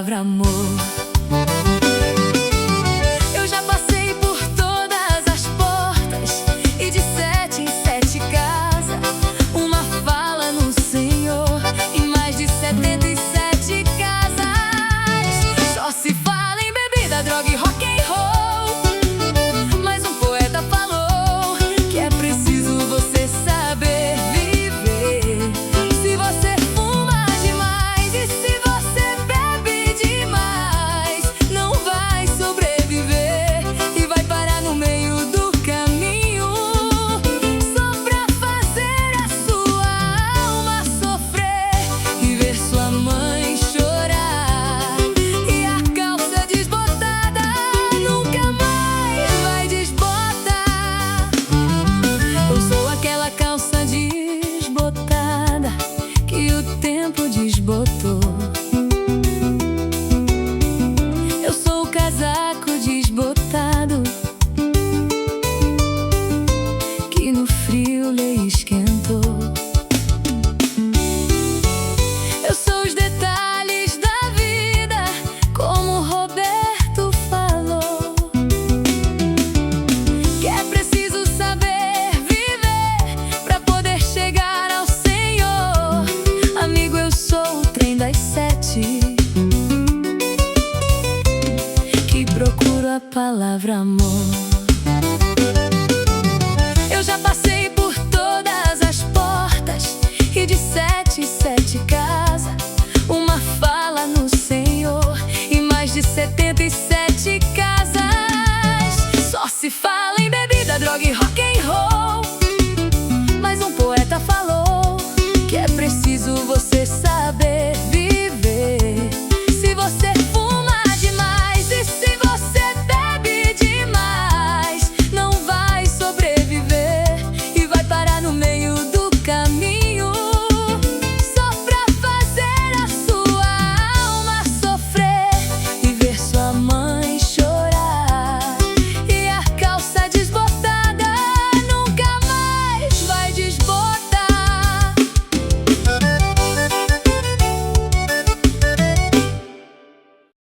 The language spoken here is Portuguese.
palavra amor. Eu já passei por todas as portas e de 7 em 7 casas. Uma fala no Senhor e mais de 77 casas. Só se fala em bebida, droga e rock and roll. Mas um poeta falou que é preciso você saber viver. Se você fuma demais e se você bebe demais, não vai sobreviver e vai parar no meio do caminho, só pra fazer a sua alma sofrer e ver sua mãe chorar. E a calça desbotada nunca mais vai desbotar. Eu sou aquela calça desbotada que o tempo desbotou. Eu sou o casaco desbotado que no frio lhe esquentou. Eu sou os detalhes da vida, como Roberto falou, que é preciso saber viver pra poder chegar ao Senhor. Amigo, eu sou o trem das 7 que procuro a palavra amor. Eu já passei por todas as portas e de 7 em 7 casas. Uma fala no Senhor e mais de 77 casas. Só se fala em bebida, droga e rock and roll. Mas um poeta falou que é preciso você saber